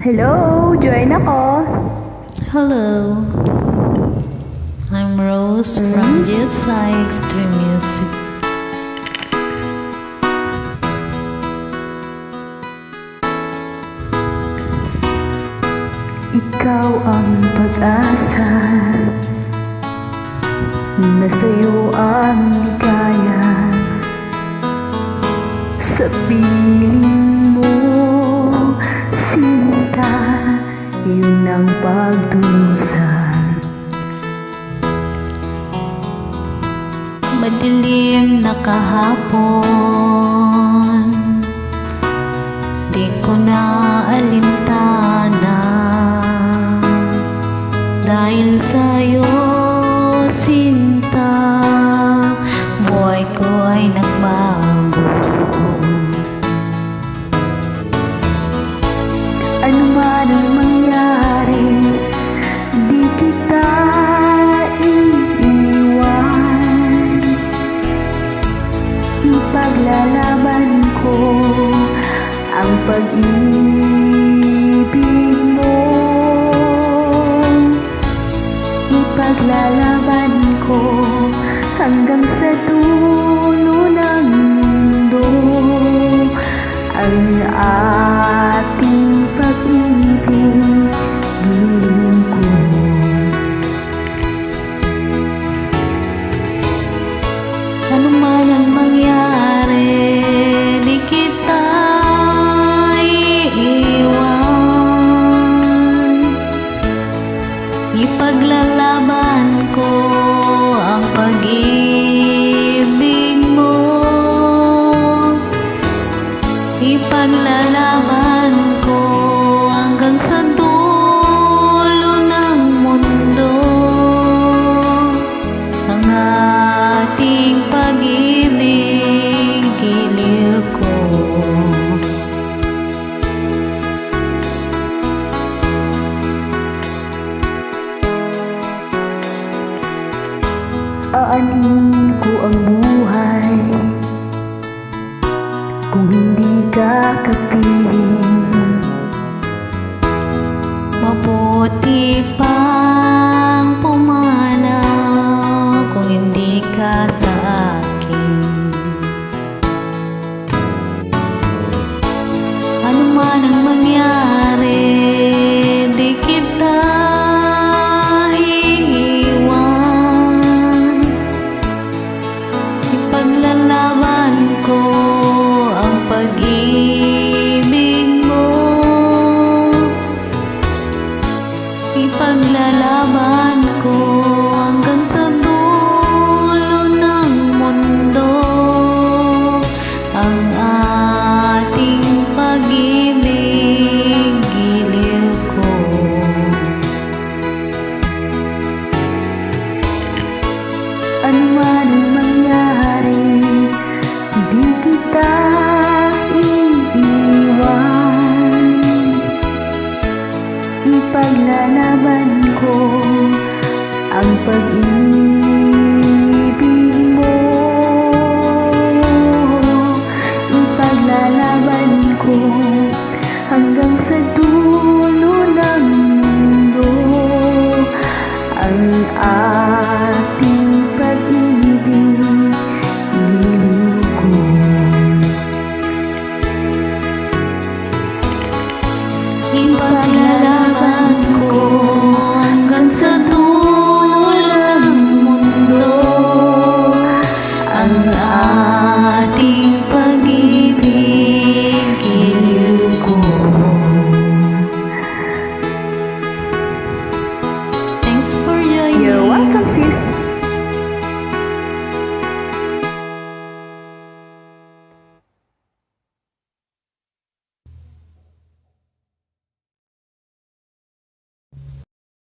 Hello, join ako. Hello, I'm Rose from Jetsai Extreme Music. Ikaw ang pag-asa, na sa'yo ang ligaya. Sa piling mo, sinta, yun ang pagdurusan. Madilim na kahapon, di ko na alintana. Dahil sa'yo, sinta, buhay ko ay nagbago. Ano man ang mangyari, di kita iiwan. Ipaglalaban ko ang pag-ibig mo. Ipaglalaban ko hanggang sa dulo ng mundo ang ating pag-ibig, giling ko. Ano man ang mangyari, di kita iiwan. Ipaglalaban ko ang pag-ibig mo. Ipaglalaban ko hanggang sa dulo ng mundo ang ating pag-ibig, giliw ko. Aanin ko ang buhay kung hindi ka kapiling. Mabuti pang pumanaw kung hindi ka sa akin. Ano man ang mangyari, di kita iiwan. Ipaglalaban ko ang pag-ibig mo. Ipaglalaban ko hanggang sa dulo ng mundo ang ating pag-ibig, giliw ko. Ano man ang mangyari, di kita iiwan. Ipaglalaban ko ang pag-ibig mo. Ipaglalaban ko hanggang sa dulo ng mundo ang ating pag-ibig, giliw ko. Ipaglalaban